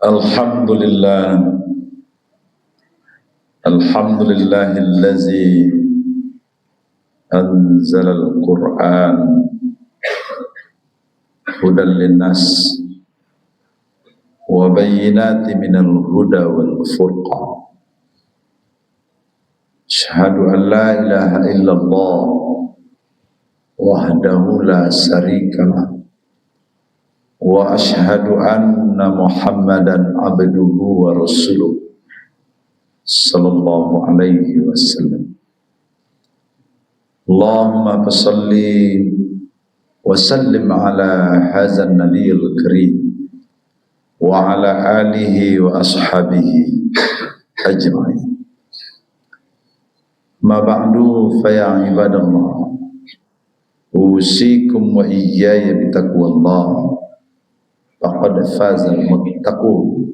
Alhamdulillah, alhamdulillahillazi anzalal Qur'an hudan linnas wa bayyinatin minal huda wal furqan. Asyhadu an la ilaha illallah wahdahu la syarikalah wa asyhadu anna Muhammadan abduhu wa rasuluh sallallahu alaihi wasallam. Allahumma salli wa sallim ala hadzal nabiyil karim wa ala alihi wa ashabihi ajma'in. Ma ba'du fa ya ibadallah, usikum wa iyaya bitaqwallah. Faqad fazal muttaqun.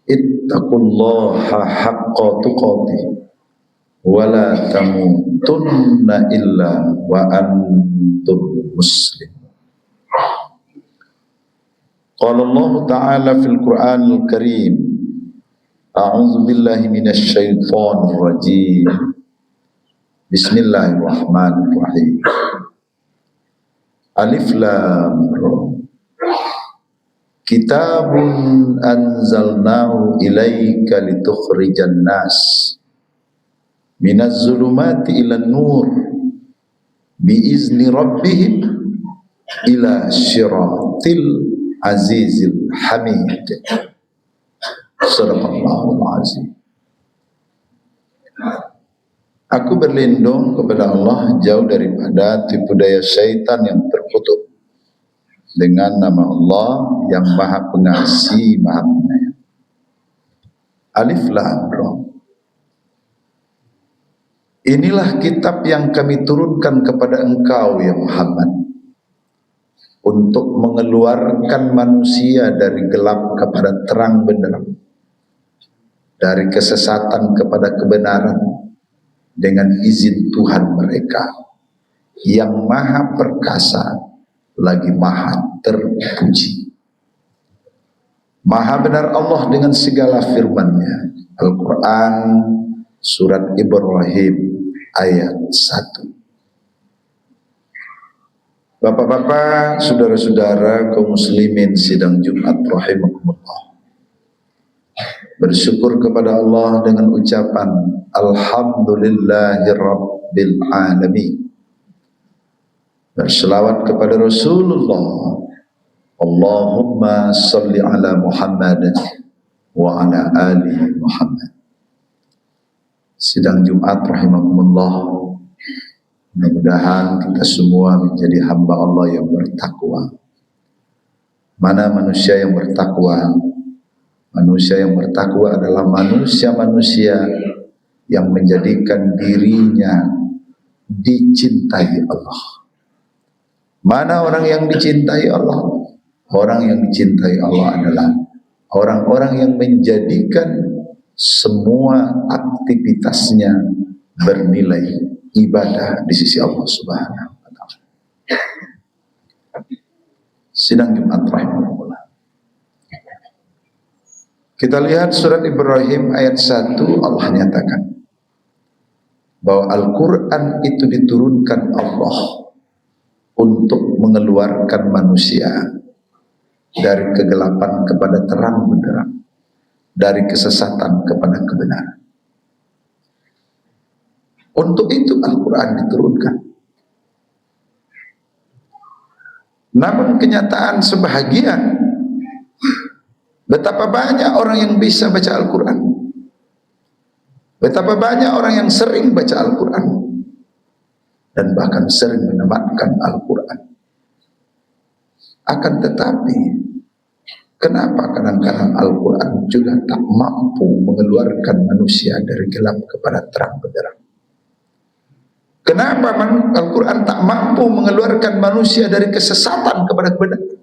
Ittaqullaha haqqa tuqatih wa la tamutunna illa wa antum muslimun. Qala Allah Ta'ala fil Qur'anil Karim, a'udzu billahi minasy syaithanir rajim. Bismillahirrahmanirrahim. Alif lam ra. Kitabun anzalnahu ilaika litukhrijan nas minaz zulumati ilan nur biizni rabbihim ila syiratil azizil hamid. Sadaqallahul azim. Aku berlindung kepada Allah jauh daripada tipu daya syaitan yang terkutuk, dengan nama Allah yang Maha Pengasih, Maha Penyayang. Alif Lam Ra. Inilah kitab yang kami turunkan kepada engkau ya Muhammad, untuk mengeluarkan manusia dari gelap kepada terang benderang, dari kesesatan kepada kebenaran, dengan izin Tuhan mereka yang Maha Perkasa lagi Maha terpuji. Maha benar Allah dengan segala firman-Nya. Al-Quran surat Ibrahim ayat 1. Bapak-bapak, saudara-saudara kaum muslimin sidang Jumat rahimakumullah, bersyukur kepada Allah dengan ucapan Alhamdulillahirabbil alamin. Berselawat kepada Rasulullah, Allahumma salli ala Muhammad wa ala ali Muhammad. Sidang Jumat rahimakumullah, mudah-mudahan kita semua menjadi hamba Allah yang bertakwa. Mana manusia yang bertakwa? Manusia yang bertakwa adalah manusia-manusia yang menjadikan dirinya dicintai Allah. Mana orang yang dicintai Allah? Orang yang dicintai Allah adalah orang-orang yang menjadikan semua aktivitasnya bernilai ibadah di sisi Allah Subhanahu wa Ta'ala. Sidang Jumat rahimahullah. Kita lihat surat Ibrahim ayat 1, Allah nyatakan bahwa Al-Quran itu diturunkan Allah untuk mengeluarkan manusia dari kegelapan kepada terang benderang, dari kesesatan kepada kebenaran. Untuk itu Al-Quran diturunkan. Namun kenyataan sebahagian, betapa banyak orang yang bisa baca Al-Quran, betapa banyak orang yang sering baca Al-Quran, dan bahkan sering menamatkan Al-Quran. Akan tetapi, kenapa kadang-kadang Al-Quran juga tak mampu mengeluarkan manusia dari gelap kepada terang benderang? Kenapa Al-Quran tak mampu mengeluarkan manusia dari kesesatan kepada kebenaran?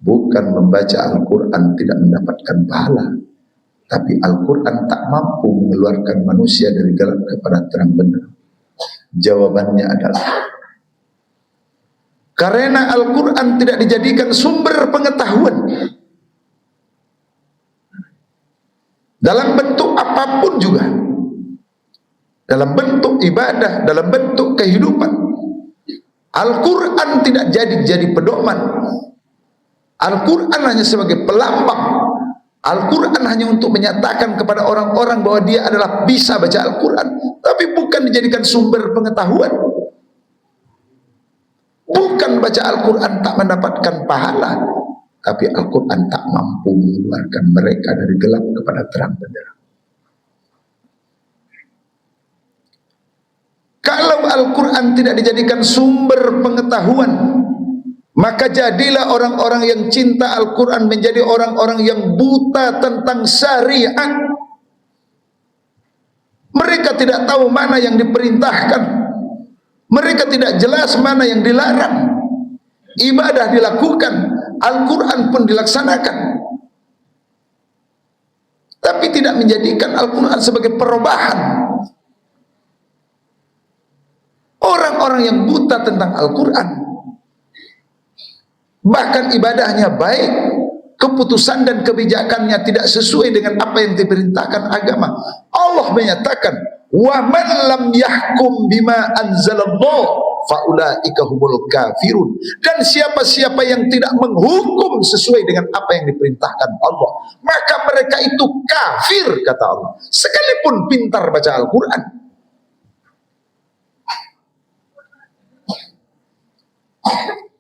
Bukan membaca Al-Quran tidak mendapatkan pahala, tapi Al-Quran tak mampu mengeluarkan manusia dari gelap kepada terang benderang. Jawabannya adalah Karena Al-Quran tidak dijadikan sumber pengetahuan dalam bentuk apapun juga, dalam bentuk ibadah, dalam bentuk kehidupan. Al-Quran tidak jadi pedoman. Al-Quran hanya sebagai pelambang. Al-Quran hanya untuk menyatakan kepada orang-orang bahwa dia adalah bisa baca Al-Quran, tapi bukan dijadikan sumber pengetahuan. Bukan baca Al-Quran tak mendapatkan pahala, tapi Al-Quran tak mampu mengeluarkan mereka dari gelap kepada terang benderang. Kalau Al-Quran tidak dijadikan sumber pengetahuan, maka jadilah orang-orang yang cinta Al-Quran menjadi orang-orang yang buta tentang syariat. Mereka tidak tahu mana yang diperintahkan, mereka tidak jelas mana yang dilarang. Ibadah dilakukan, Al-Quran pun dilaksanakan, tapi tidak menjadikan Al-Quran sebagai perubahan. Orang-orang yang buta tentang Al-Quran, bahkan ibadahnya baik, keputusan dan kebijakannya tidak sesuai dengan apa yang diperintahkan agama. Allah menyatakan, wa man lam yahkum bima anzalallah faulaika humul kafirun. Dan siapa-siapa yang tidak menghukum sesuai dengan apa yang diperintahkan Allah, maka mereka itu kafir, kata Allah, sekalipun pintar baca Al-Quran.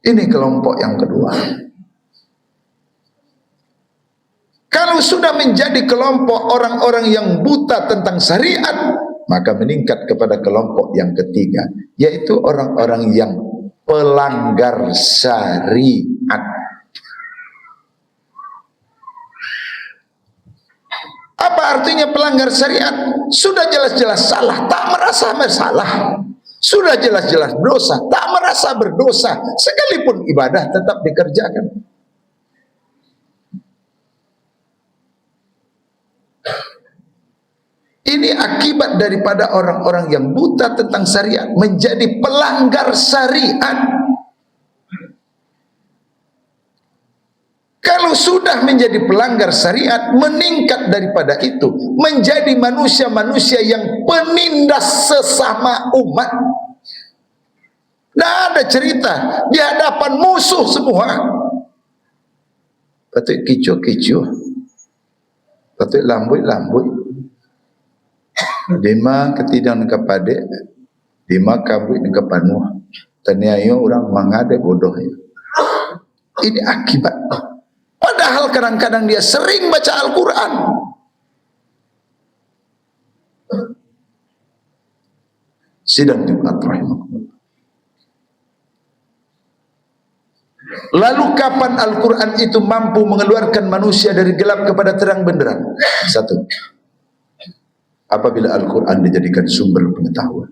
Ini kelompok yang kedua. Kalau sudah menjadi kelompok orang-orang yang buta tentang syariat, maka meningkat kepada kelompok yang ketiga, yaitu orang-orang yang pelanggar syariat. Apa artinya pelanggar syariat? Sudah jelas-jelas salah, tak merasa bersalah. Sudah jelas-jelas dosa, tak merasa berdosa, sekalipun ibadah tetap dikerjakan. Ini akibat daripada orang-orang yang buta tentang syariat menjadi pelanggar syariat. Kalau sudah menjadi pelanggar syariat, meningkat daripada itu menjadi manusia-manusia yang penindas sesama umat. Tidak ada cerita di hadapan musuh semua. Patut kicu-kicu, patut lambut-lambut. Dima ketidang kepada, dima kabut dengan penuh. Ternyata orang mengada bodoh. Ini akibat. Padahal kadang-kadang dia sering baca Al-Quran. Sidang Jumat rahimahullah. Lalu kapan Al-Quran itu mampu mengeluarkan manusia dari gelap kepada terang benderang? Satu, apabila Al-Quran dijadikan sumber pengetahuan.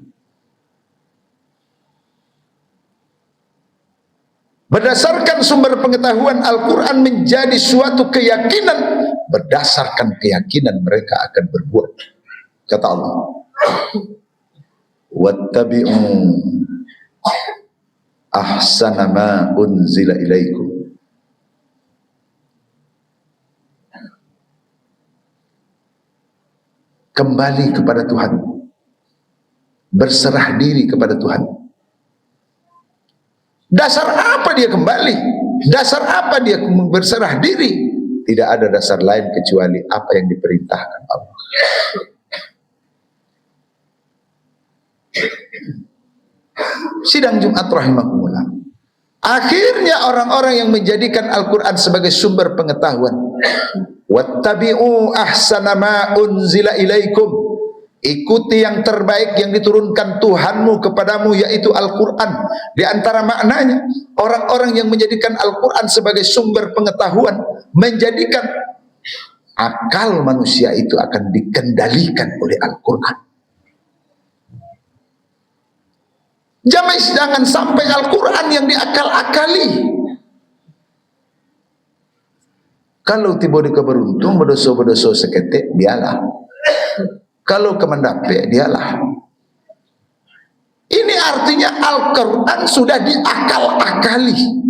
Berdasarkan sumber pengetahuan, Al-Quran menjadi suatu keyakinan. Berdasarkan keyakinan mereka akan berbuat. Kata Allah, wattabi'u ahsana ma unzila ilaikum. Kembali kepada Tuhan, berserah diri kepada Tuhan. Dasar apa dia kembali? Dasar apa dia berserah diri? Tidak ada dasar lain kecuali apa yang diperintahkan Allah. Sidang Jumat rahimahumullah. Akhirnya orang-orang yang menjadikan Al-Quran sebagai sumber pengetahuan, wattabi'u ahsana ma unzila ilaikum, ikuti yang terbaik yang diturunkan Tuhanmu kepadamu, yaitu Al-Quran. Di antara maknanya, orang-orang yang menjadikan Al-Quran sebagai sumber pengetahuan, menjadikan akal manusia itu akan dikendalikan oleh Al-Quran. Jangan sampai Al-Quran yang diakal-akali. Kalau tiba di keberuntung berdosa-berdosa seketik, dialah. Kalau kemendapik, dialah. Ini artinya Al-Quran sudah diakal-akali.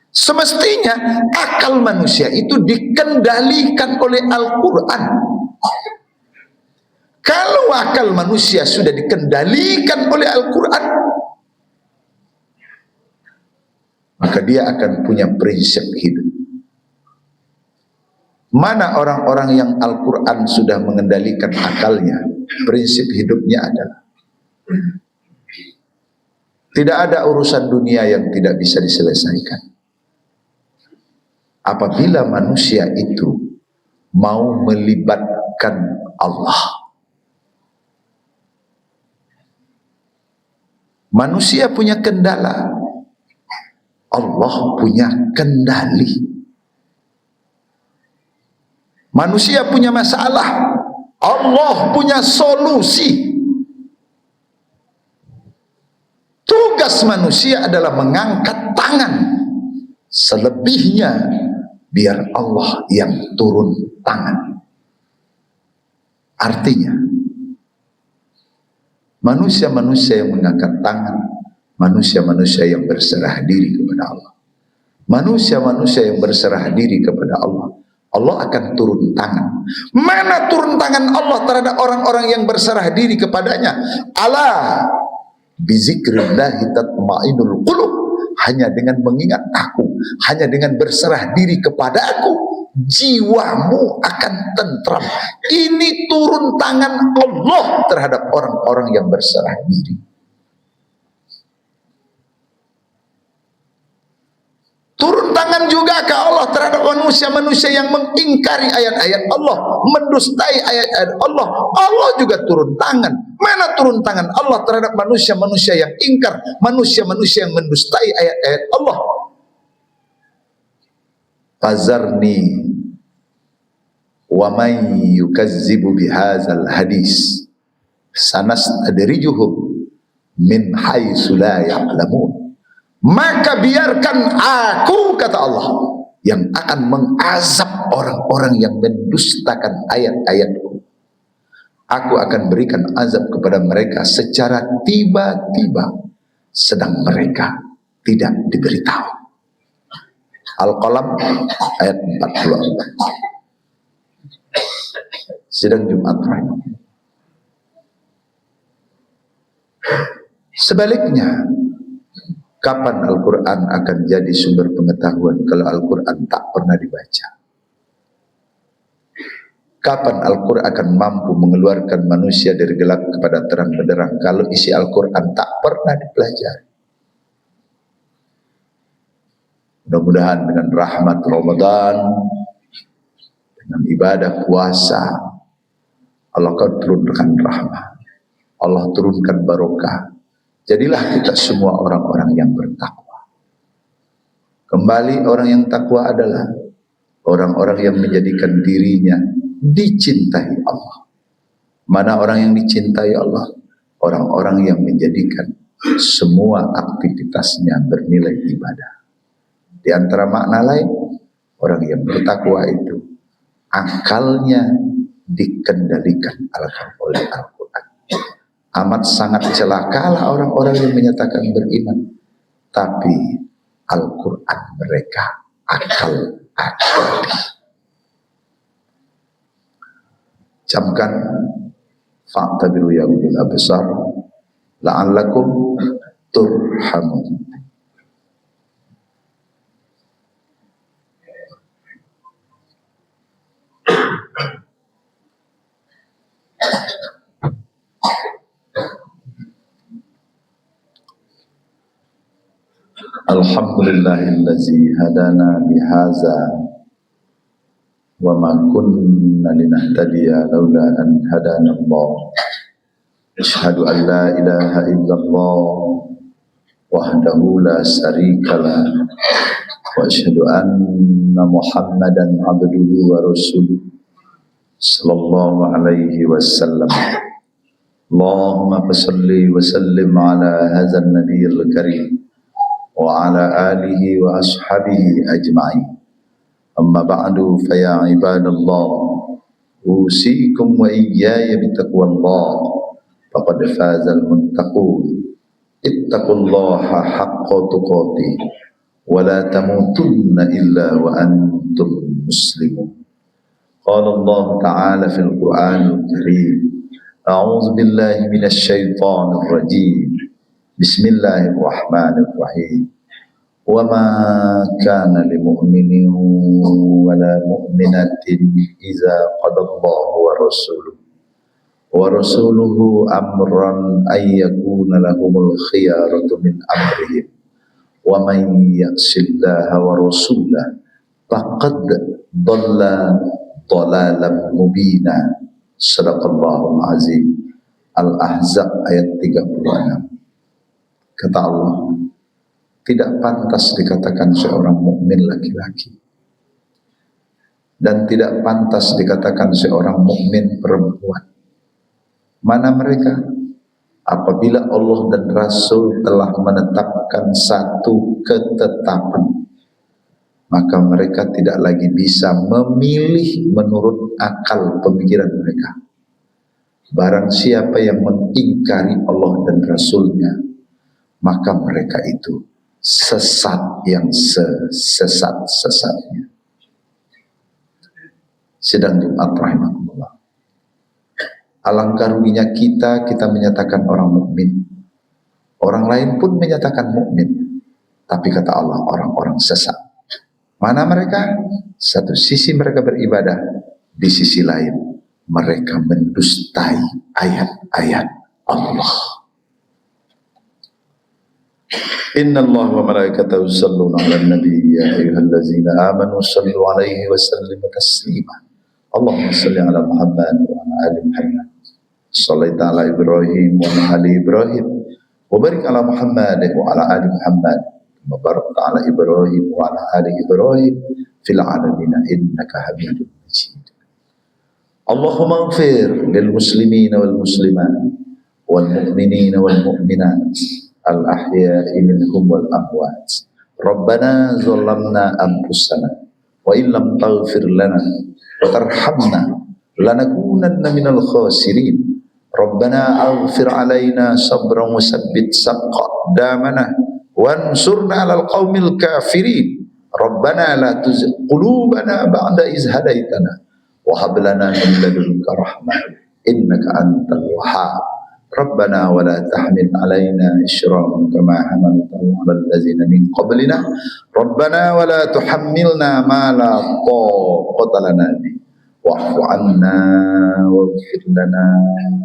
Semestinya akal manusia itu dikendalikan oleh Al-Quran. Kalau akal manusia sudah dikendalikan oleh Al-Quran, maka dia akan punya prinsip hidup. Mana orang-orang yang Al-Quran sudah mengendalikan akalnya, prinsip hidupnya adalah tidak ada urusan dunia yang tidak bisa diselesaikan. Apabila manusia itu mau melibatkan Allah. Manusia punya kendala, Allah punya kendali. Manusia punya masalah, Allah punya solusi. Tugas manusia adalah mengangkat tangan. Selebihnya biar Allah yang turun tangan. Artinya manusia-manusia yang mengangkat tangan, manusia-manusia yang berserah diri kepada Allah. Manusia-manusia yang berserah diri kepada Allah, Allah akan turun tangan. Mana turun tangan Allah terhadap orang-orang yang berserah diri kepadanya? Ala bizikrillahi tatma'innul qulub. Hanya dengan mengingat aku, hanya dengan berserah diri kepada aku, jiwamu akan tentram. Ini turun tangan Allah terhadap orang-orang yang berserah diri. Turun tangan juga ke Allah terhadap manusia-manusia yang mengingkari ayat-ayat Allah, mendustai ayat-ayat Allah. Allah juga turun tangan. Mana turun tangan Allah terhadap manusia-manusia yang ingkar, manusia-manusia yang mendustai ayat-ayat Allah? Fazarni wa man yukazzibu bihadzal hadis sanastadrijuhum min haitsu la ya'lamun. Maka biarkan aku, kata Allah, yang akan mengazab orang-orang yang mendustakan ayat-ayatku. Aku akan berikan azab kepada mereka secara tiba-tiba, sedang mereka tidak diberitahu. Al-Qalam ayat 44. Sidang Jumat terakhir. Sebaliknya, kapan Al-Quran akan jadi sumber pengetahuan kalau Al-Quran tak pernah dibaca? Kapan Al-Quran akan mampu mengeluarkan manusia dari gelap kepada terang benderang kalau isi Al-Quran tak pernah dipelajari? Mudah-mudahan dengan rahmat Ramadan, dengan ibadah puasa, Allah akan turunkan rahmat, Allah turunkan barokah. Jadilah kita semua orang-orang yang bertakwa. Kembali, orang yang takwa adalah orang-orang yang menjadikan dirinya dicintai Allah. Mana orang yang dicintai Allah? Orang-orang yang menjadikan semua aktivitasnya bernilai ibadah. Di antara makna lain, orang yang bertakwa itu akalnya dikendalikan oleh Al-Quran. Amat sangat celakalah orang-orang yang menyatakan beriman, tapi Al-Quran mereka akal-akali. Camkan fa'tabiru ya ulil absar la'allakum turhamun. Alhamdulillahillazi hadana bihaza wa ma kunna linahtadiya laula an hadana Allah. Asyhadu an la ilaha illallah wahdahu la syarikalah wa asyhadu anna Muhammadan abduhu wa rasuluh sallallahu alaihi wasallam. Allahumma salli wa sallim ala hadzal nabiyil karim wa ala alihi wa ashabihi ajma'in. Amma ba'du fa ya ibadallah, usikum wa iyaya bitaqwallah, faqad fazal muttaqun. ittaqullaha haqqa tuqatih wa la tamutunna illa wa antum muslimun. Qala Allah Ta'ala fil Qur'anil Karim, a'udzu billahi minasy syaithanir rajim. Bismillahirrahmanirrahim. Wa ma kana lil mu'minin wa la mu'minatin idza qadallahu wa rasuluhu amran ay yakuna lahumul khiyaratu min amrihim wa man ya'sillaha wa rasulahu faqad dhalla dhalalan mubina. Shadaqallahul azim. Al-Ahzab ayat 36. Kata Allah, tidak pantas dikatakan seorang mukmin laki-laki dan tidak pantas dikatakan seorang mukmin perempuan. Mana mereka? Apabila Allah dan Rasul telah menetapkan satu ketetapan, maka mereka tidak lagi bisa memilih menurut akal pemikiran mereka. Barang siapa yang mengingkari Allah dan Rasulnya, maka mereka itu sesat yang sesat-sesatnya. Sidang Jumat rahimahullah. Alangkah ruginya kita menyatakan orang mukmin. Orang lain pun menyatakan mukmin. Tapi kata Allah, orang-orang sesat. Mana mereka? Satu sisi mereka beribadah, di sisi lain mereka mendustai ayat-ayat Allah. Inna Allah wa malaikatahu yusalluna 'alan nabi ya ayyuhallazina amanu sallu 'alaihi wa sallimu taslima. Allahumma shalli 'ala Muhammad wa 'ala ali Muhammad. Shallaita 'ala Ibrahim wa 'ala ali Ibrahim. Wa barik 'ala Muhammad wa 'ala ali Muhammad. Wa barik 'ala Ibrahim wa 'ala ali Ibrahim fil 'alamin innaka Hamidum Majid. Allahumma ighfir lil muslimina wal muslimat wal mu'minina wal mu'minat al-ahya'i minhum wal amwat. Rabbana zalamna anfusana wa illam taghfir lana wa tarhamna lanakunanna minal khasirin. Rabbana aghfir alaina sabran wa sabbit aqdamana wansurna 'alal qaumil kafirin. Rabbana la tuzigh qulubana ba'da idh hadaitana wa hab lana min ladunka rahmah innaka antal wahhab. Rabbana wa la tahmil alaina isran kama hamaltahu 'alal ladzina min qablina. Rabbana wa la tuhammilna ma la taqata lana bihi wa'fu 'anna waghfir lana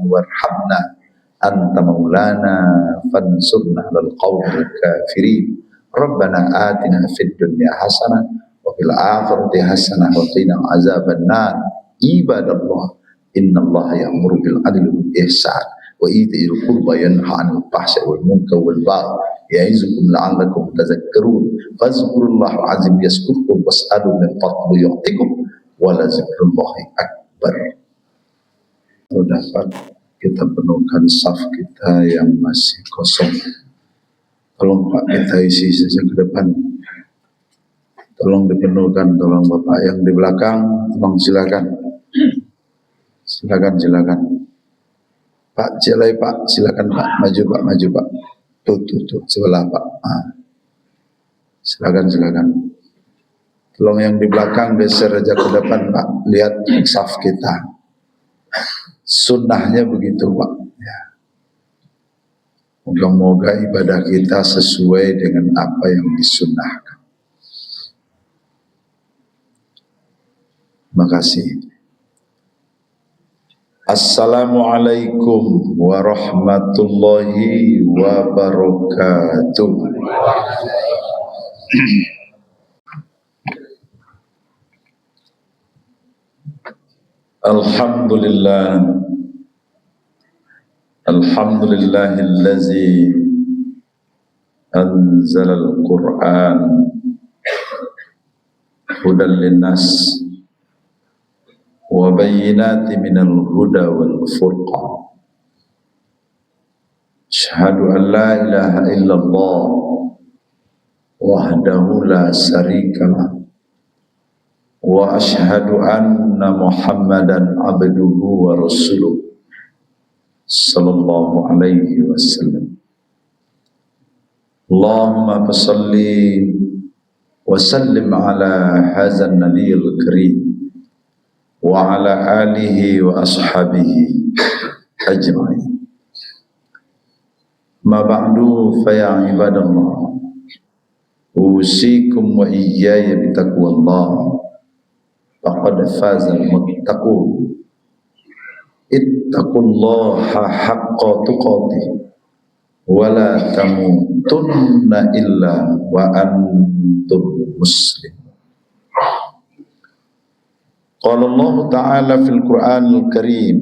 warhamna anta maulana fansurna 'alal qaumil kafirin. Rabbana atina fid dunya hasanah wa fil akhirati hasanah wa qina 'adzaban nar. Ibadallah, innallaha ya'muru bil 'adli wal ihsan wa itaa'il qurba yanha 'anil fahsya'i wal munkari wal baghi ya'izukum la'allakum tadhakkarun. Fadhkurullaha 'azim yazkurkum was'alu min fadlihi yu'tikum wa la zikrullahi akbar. Dapat kita penuhkan saf kita yang masih kosong. Tolong Pak, kita isi saja ke depan. Tolong dipenuhkan, tolong Bapak yang di belakang, tolong silakan. Silakan. Pak, cilai Pak, silakan Pak, maju Pak, maju Pak. Tuh, sebelah Pak. Silakan. Tolong yang di belakang geser aja ke depan Pak, lihat saf kita. Sunnahnya begitu Pak. Ya. Moga-moga ibadah kita sesuai dengan apa yang disunnahkan. Terima kasih. Assalamualaikum warahmatullahi wabarakatuh. Alhamdulillahillazi anzalal Qur'an hudan linnas wa bayyinati minal huda wal furqan. Asyhadu an la ilaha illallah wahdahu la syarikalah wa asyhadu anna Muhammadan abduhu wa rasuluh sallallahu alaihi wasallam. Allahumma salli wa sallim ala hadzal nabiyil karim wa ala alihi wa ashabihi ajma'in. Ma ba'du fa ya ibadallah, usikum wa iyaya bitaqwallah, faqad fazal muttaqun. Ittaqullaha haqqa tuqatih wa la tamutunna illa wa antum muslimun. Qala Allah Ta'ala fil Qur'anil Karim,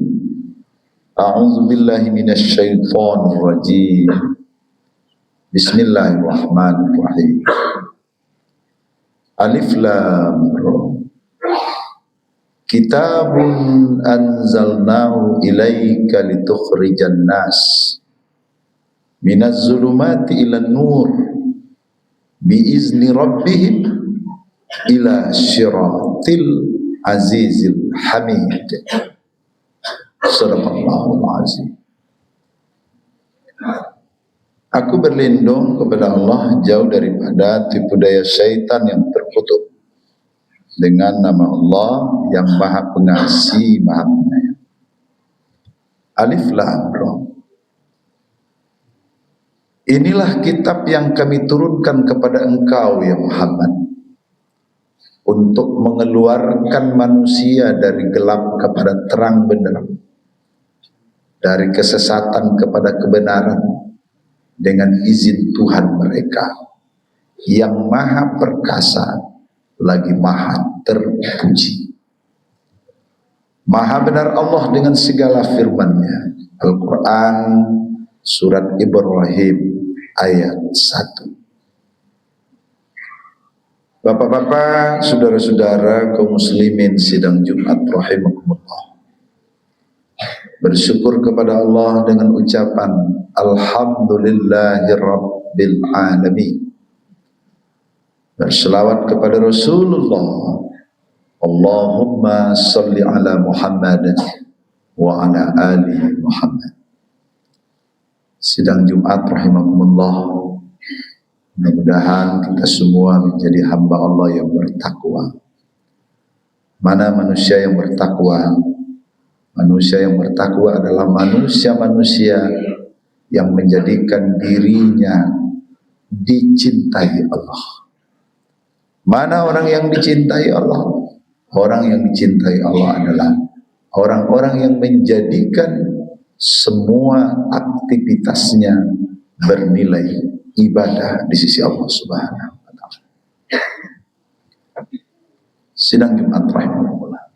a'udzu billahi minasy syaithanir rajim. Bismillahirrahmanirrahim. Alif Lam Ra. Kitabun anzalnahu ilaika litukhrijan nas minaz zulumati ilan nur biizni rabbihim ila syiratil azizil hamid. Sadaqallahul azim. Aku berlindung kepada Allah jauh daripada tipu daya syaitan yang terkutuk, dengan nama Allah yang Maha Pengasih, Maha Penyayang. Alif Lam Ra. Inilah kitab yang kami turunkan kepada engkau ya Muhammad, untuk mengeluarkan manusia dari gelap kepada terang benderang, dari kesesatan kepada kebenaran, dengan izin Tuhan mereka yang Maha Perkasa lagi Maha terpuji. Maha benar Allah dengan segala firman-Nya. Al-Quran surat Ibrahim ayat 1. Bapak-bapak, saudara-saudara kaum muslimin sidang Jumat rahimakumullah, bersyukur kepada Allah dengan ucapan Alhamdulillahirabbil alamin. Berselawat kepada Rasulullah, Allahumma salli ala Muhammad wa ala ali Muhammad. Sidang Jumat rahimakumullah, mudah-mudahan kita semua menjadi hamba Allah yang bertakwa. Mana manusia yang bertakwa? Manusia yang bertakwa adalah manusia-manusia yang menjadikan dirinya dicintai Allah. Mana orang yang dicintai Allah? Orang yang dicintai Allah adalah orang-orang yang menjadikan semua aktivitasnya bernilai ibadah di sisi Allah Subhanahu wa Ta'ala. Sidang Jumat rahimahullah.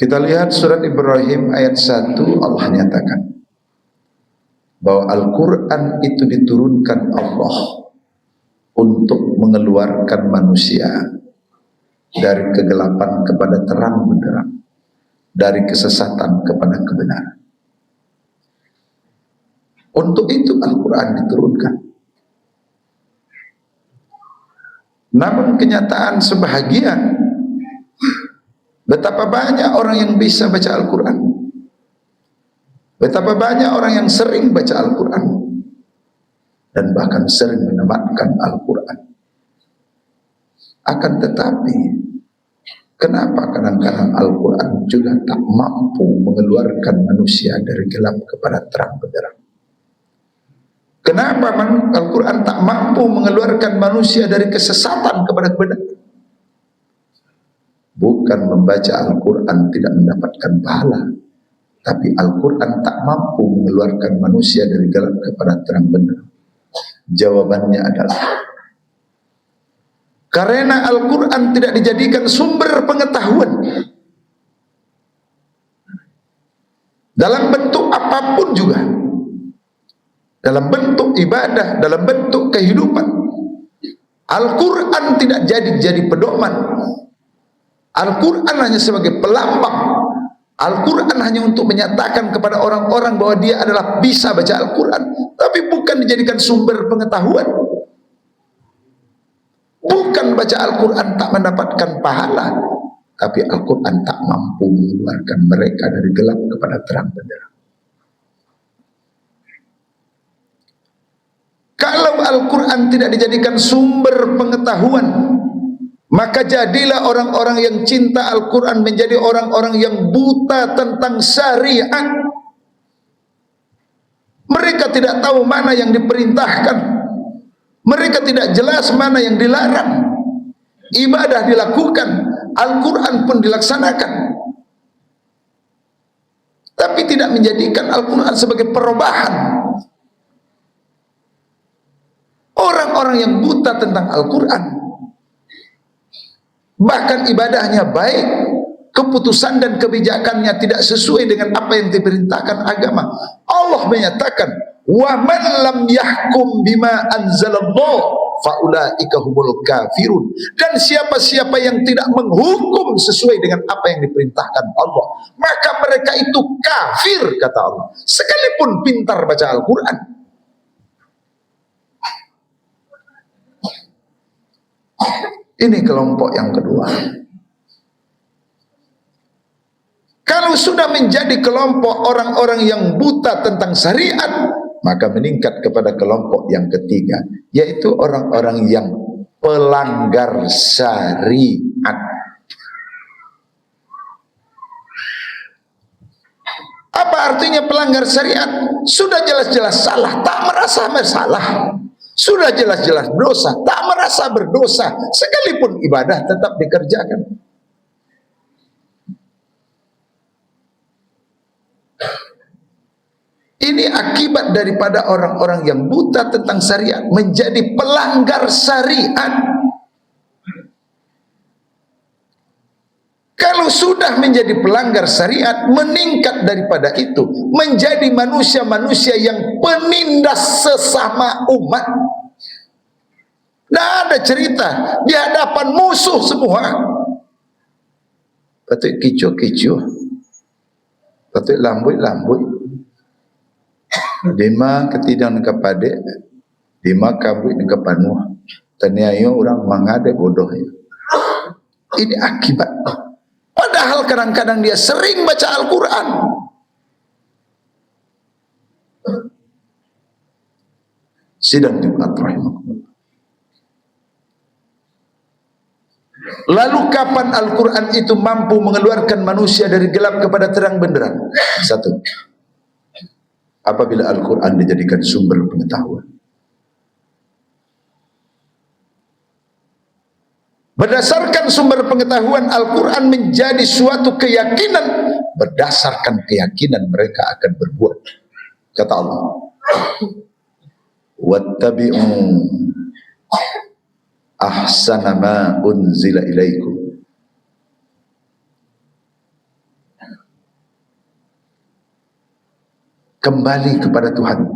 Kita lihat surat Ibrahim ayat 1, Allah nyatakan bahwa Al-Quran itu diturunkan Allah untuk mengeluarkan manusia dari kegelapan kepada terang benderang, dari kesesatan kepada kebenaran. Untuk itu Al-Quran diturunkan. Namun kenyataan sebahagian, betapa banyak orang yang bisa baca Al-Quran, betapa banyak orang yang sering baca Al-Quran, dan bahkan sering menamatkan Al-Quran. Akan tetapi, kenapa kadang-kadang Al-Quran juga tak mampu mengeluarkan manusia dari gelap kepada terang benderang? Kenapa Al-Quran tak mampu mengeluarkan manusia dari kesesatan kepada kebenaran? Bukan membaca Al-Quran tidak mendapatkan pahala, tapi Al-Quran tak mampu mengeluarkan manusia dari gelap kepada terang benderang. Jawabannya adalah karena Al-Quran tidak dijadikan sumber pengetahuan dalam bentuk apapun juga, dalam bentuk ibadah, dalam bentuk kehidupan. Al-Quran tidak jadi pedoman. Al-Quran hanya sebagai pelambang. Al-Quran hanya untuk menyatakan kepada orang-orang bahwa dia adalah bisa baca Al-Quran, tapi bukan dijadikan sumber pengetahuan. Bukan baca Al-Quran tak mendapatkan pahala, tapi Al-Quran tak mampu mengeluarkan mereka dari gelap kepada terang benderang. Al-Quran tidak dijadikan sumber pengetahuan, maka jadilah orang-orang yang cinta Al-Quran menjadi orang-orang yang buta tentang syariat. Mereka tidak tahu mana yang diperintahkan, mereka tidak jelas mana yang dilarang. Ibadah dilakukan, Al-Quran pun dilaksanakan, tapi tidak menjadikan Al-Quran sebagai perubahan. Orang-orang yang buta tentang Al-Quran, bahkan ibadahnya baik, keputusan dan kebijakannya tidak sesuai dengan apa yang diperintahkan agama. Allah menyatakan, wa man lam yahkum bima anzalallah faulaika humul kafirun. Dan siapa-siapa yang tidak menghukum sesuai dengan apa yang diperintahkan Allah, maka mereka itu kafir, kata Allah, sekalipun pintar baca Al-Quran. Ini kelompok yang kedua. Kalau sudah menjadi kelompok orang-orang yang buta tentang syariat, maka meningkat kepada kelompok yang ketiga, yaitu orang-orang yang pelanggar syariat. Apa artinya pelanggar syariat? Sudah jelas-jelas salah, tak merasa bersalah. Sudah jelas-jelas dosa, tak merasa berdosa, sekalipun ibadah tetap dikerjakan. Ini akibat daripada orang-orang yang buta tentang syariat menjadi pelanggar syariat. Kalau sudah menjadi pelanggar syariat, meningkat daripada itu menjadi manusia-manusia yang penindas sesama umat. Tidak ada cerita di hadapan musuh semua. Patut kicau-kicau, patut lambut-lambut. Dima ketidang kepada, dima kabut dengan penuh. Ternyata orang mengada bodoh. Ini akibat. Padahal kadang-kadang dia sering baca Al-Quran. Sidang Jumat rahimahullah. Lalu kapan Al-Quran itu mampu mengeluarkan manusia dari gelap kepada terang benderang? Satu, apabila Al-Quran dijadikan sumber pengetahuan. Berdasarkan sumber pengetahuan, Al-Quran menjadi suatu keyakinan. Berdasarkan keyakinan mereka akan berbuat. Kata Allah, wattabi'u ahsana ma unzila ilaikum. Kembali kepada Tuhan,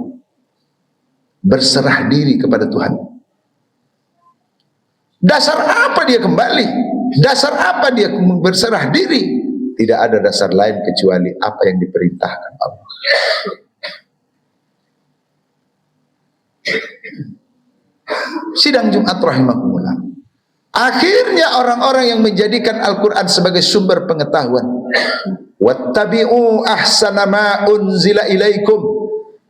berserah diri kepada Tuhan. Dasar apa dia kembali? Dasar apa dia berserah diri? Tidak ada dasar lain kecuali apa yang diperintahkan Allah. Sidang Jumat rahimahumullah. Akhirnya orang-orang yang menjadikan Al-Quran sebagai sumber pengetahuan, wattabi'u ahsana ma unzila ilaikum,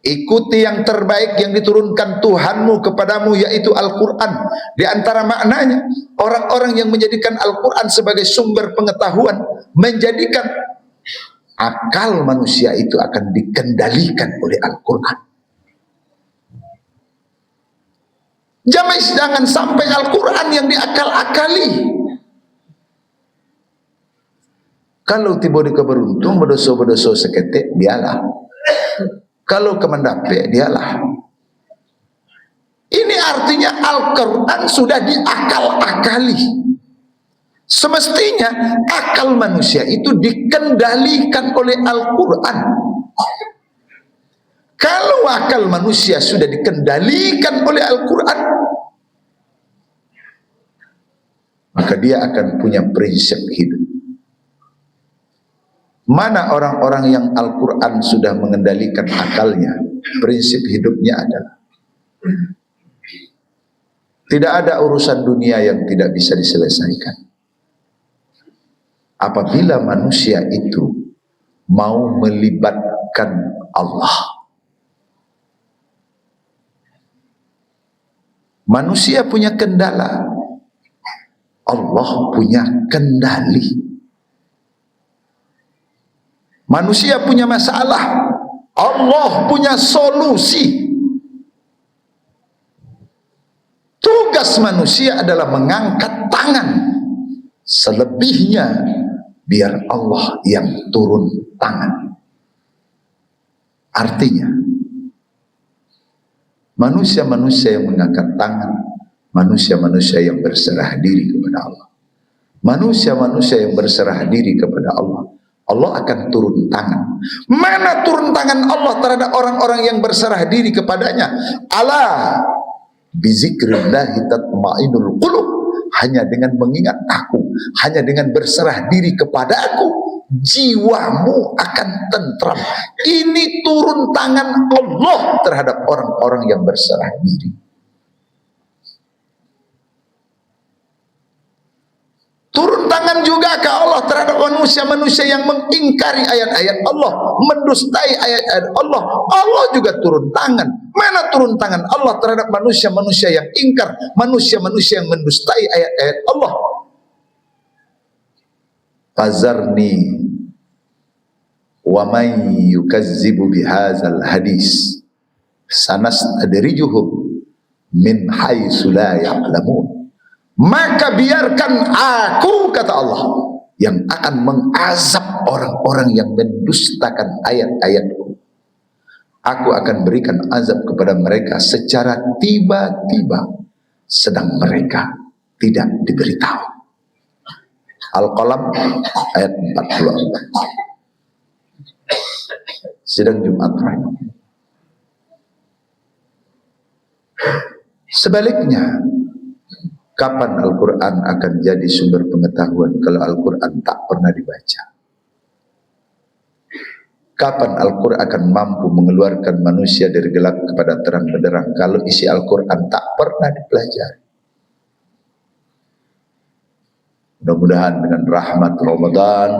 ikuti yang terbaik yang diturunkan Tuhanmu kepadamu, yaitu Al-Quran. Di antara maknanya, orang-orang yang menjadikan Al-Quran sebagai sumber pengetahuan, menjadikan akal manusia itu akan dikendalikan oleh Al-Quran. Jangan sampai Al-Quran yang diakal-akali. Kalau tiba di keberuntung berdosa-berdosa seketik, dialah. Kalau kemendape, dialah. Ini artinya Al-Quran sudah diakal-akali. Semestinya akal manusia itu dikendalikan oleh Al-Quran. Kalau akal manusia sudah dikendalikan oleh Al-Quran, maka dia akan punya prinsip hidup. Mana orang-orang yang Al-Quran sudah mengendalikan akalnya, prinsip hidupnya adalah tidak ada urusan dunia yang tidak bisa diselesaikan. Apabila manusia itu mau melibatkan Allah. Manusia punya kendala, Allah punya kendali. Manusia punya masalah, Allah punya solusi. Tugas manusia adalah mengangkat tangan. Selebihnya biar Allah yang turun tangan. Artinya manusia-manusia yang mengangkat tangan, manusia-manusia yang berserah diri kepada Allah. Manusia-manusia yang berserah diri kepada Allah, Allah akan turun tangan. Mana turun tangan Allah terhadap orang-orang yang berserah diri kepadanya? Ala bizikrillahi tatma'innul qulub. Hanya dengan mengingat aku, hanya dengan berserah diri kepada aku, jiwamu akan tentram. Ini turun tangan Allah terhadap orang-orang yang berserah diri. Turun tangan juga ke Allah terhadap manusia-manusia yang mengingkari ayat-ayat Allah, mendustai ayat-ayat Allah. Allah juga turun tangan. Mana turun tangan Allah terhadap manusia-manusia yang ingkar, manusia-manusia yang mendustai ayat-ayat Allah? Fazarni wa man yukazzibu bihadzal hadis sanastadrijuhum min haitsu la ya'lamun. Maka biarkan aku, kata Allah, yang akan mengazab orang-orang yang mendustakan ayat-ayatku. Aku akan berikan azab kepada mereka secara tiba-tiba, sedang mereka tidak diberitahu. Al-Qalam ayat 44. Sidang Jumat terakhir. Sebaliknya, kapan Al-Quran akan jadi sumber pengetahuan kalau Al-Quran tak pernah dibaca? Kapan Al-Quran akan mampu mengeluarkan manusia dari gelap kepada terang benderang kalau isi Al-Quran tak pernah dipelajari? Mudah-mudahan dengan rahmat Ramadan,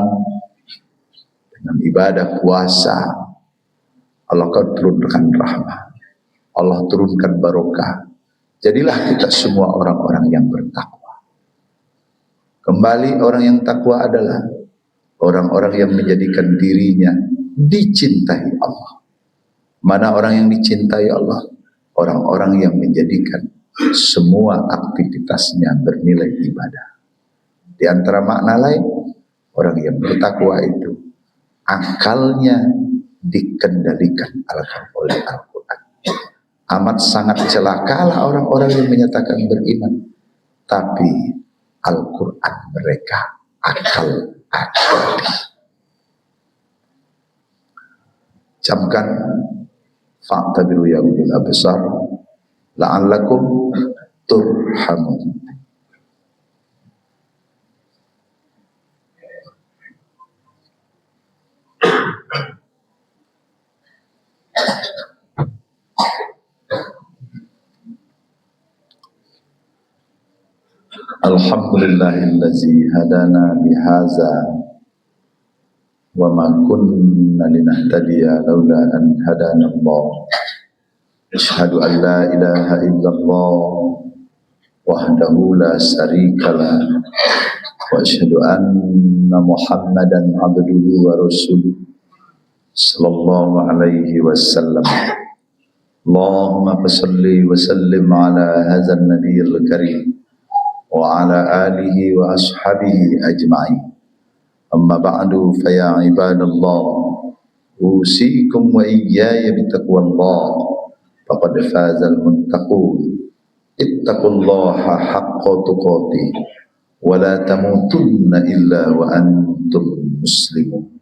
dengan ibadah puasa, Allah akan turunkan rahmat, Allah turunkan barokah. Jadilah kita semua orang-orang yang bertakwa. Kembali, orang yang takwa adalah orang-orang yang menjadikan dirinya dicintai Allah. Mana orang yang dicintai Allah? Orang-orang yang menjadikan semua aktivitasnya bernilai ibadah. Di antara makna lain, orang yang bertakwa itu akalnya dikendalikan oleh Al-Quran. Amat sangat celakalah orang-orang yang menyatakan beriman, tapi Al-Quran mereka akal-akali. Camkan, fa'tabiru ya ulil absar la'allakum turhamun. Alhamdulillahillazi hadana lihaza wa ma kunna linahtadiya laula an hadana Allah. Asyhadu an la ilaha illallah wahdahu la syarikalah wa asyhadu anna Muhammadan abduhu wa rasuluh sallallahu alaihi wasallam. Allahumma salli wa sallim ala hadzal nabiyil karim wa ala alihi wa ashabihi ajma'in. Amma ba'du, fa ya ibadallah, usikum wa iyaya bitaqwallah, faqad fazal muttaqun. Ittaqullaha haqqa tuqatih wa la tamutunna illa wa antum muslimun.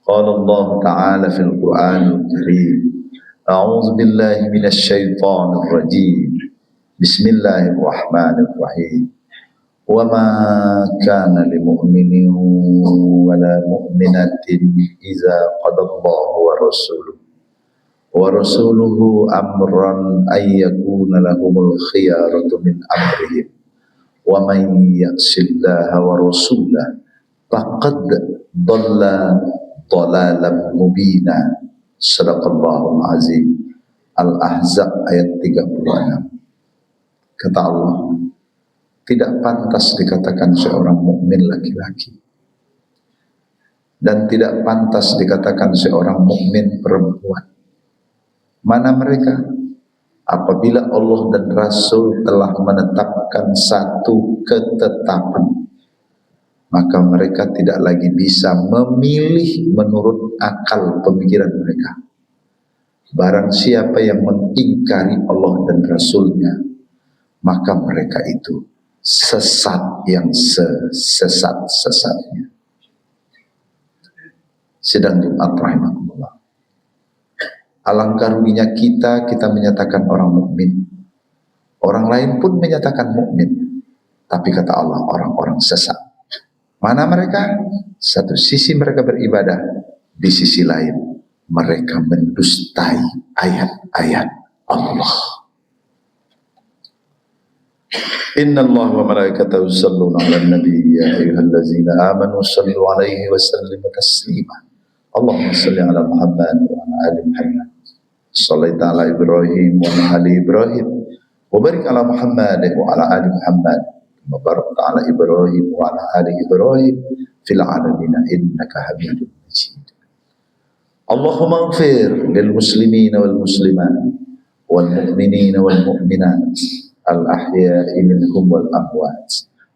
Qala Allah ta'ala fil Qur'anil Karim, a'udzu billahi minasy syaithanir rajim. Bismillahirrahmanirrahim. Wa ma kana lil mu'minin wa la mu'minatin idza qadallahu wa rasuluhu amran ay yakuna lahumul khiyaratu min amrihim wa man ya'sillaha wa rasulahu faqad dhalla dhalalan mubina. Shadaqallahul azim. Al-Ahzab ayat 36. Kata Allah, tidak pantas dikatakan seorang mukmin laki-laki dan tidak pantas dikatakan seorang mukmin perempuan. Mana mereka? Apabila Allah dan Rasul telah menetapkan satu ketetapan, maka mereka tidak lagi bisa memilih menurut akal pemikiran mereka. Barang siapa yang mengingkari Allah dan Rasulnya, maka mereka itu sesat yang sesat-sesatnya. Sidang Jumat rahimahullah. Alangkah ruginya kita menyatakan orang mukmin. Orang lain pun menyatakan mukmin. Tapi kata Allah, orang-orang sesat. Mana mereka? Satu sisi mereka beribadah, di sisi lain mereka mendustai ayat-ayat Allah. Inna Allah wa malaikatahu yusalluna 'alan nabi ya ayyuhallazina amanu sallu 'alaihi wa sallimu taslima. Allahumma shalli 'ala Muhammad wa 'ala ali Muhammad. Shallaita 'ala Ibrahim wa 'ala ali Ibrahim. Wa barik 'ala Muhammad wa 'ala ali Muhammad. Wa barik 'ala Ibrahim wa 'ala ali Ibrahim fil 'alamin innaka Hamidum Majid. Allahumma ighfir lil muslimina wal muslimat wal mu'minina wal mu'minat al-ahya'i minhum wal amwat.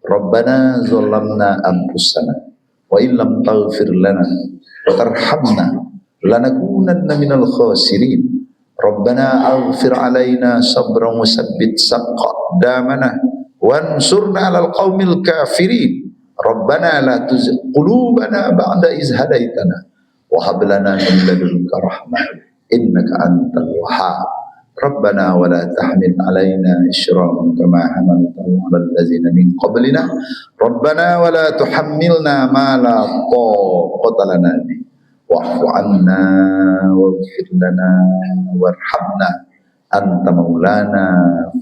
Rabbana zalamna anfusana wa illam taghfir lana wa tarhamna lanakunanna minal khasirin. Rabbana aghfir alaina sabran wa sabbit aqdamana wansurna 'alal qaumil kafirin. Rabbana la tuzigh qulubana ba'da idh hadaitana wa hab lana min ladunka rahmah innaka antal wahhab. Rabbana wa la tahmil alaina isran kama hamaltahu 'alal ladzina min qablina. Rabbana wa la tuhammilna ma la taqata lana bihi wa'fu 'anna waghfir lana warhamna anta maulana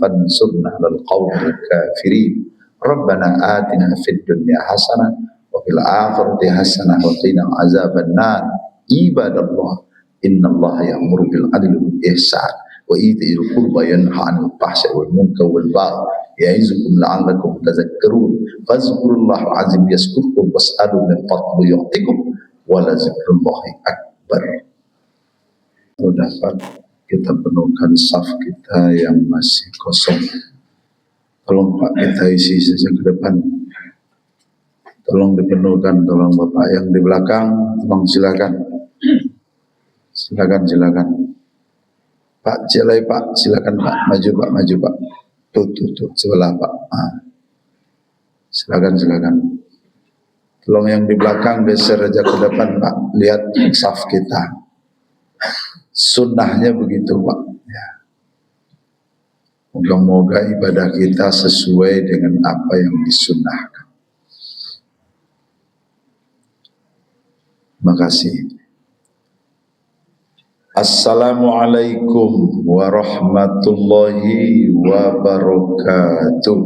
fansurna 'alal qaumil kafirin. Rabbana atina fid dunya hasanah wa fil akhirati hasanah wa qina 'adzaban nar. Ibadallah, innallaha ya'muru bil 'adli wal ihsan wa ita'i dzil qurba yanha 'anil fahsya'i wal munkari wal baghi ya'izukum la'allakum tadhakkarun. Fadhkurullaha 'azim yazkurkum was'alu min fadlihi yu'tikum wa la dzikrullahi akbar. Dapat kita penuhkan saf kita yang masih kosong. Tolong Pak, kita isi saja ke depan. Tolong dipenuhkan, tolong Bapak yang di belakang, tolong silakan. Silakan. Pak, jelai Pak, silakan Pak, maju Pak, maju Pak. Tuh, sebelah Pak. Silakan. Tolong yang di belakang geser aja ke depan Pak, lihat saf kita. Sunnahnya begitu Pak. Ya. Moga-moga ibadah kita sesuai dengan apa yang disunnahkan. Terima kasih. Assalamualaikum warahmatullahi wabarakatuh.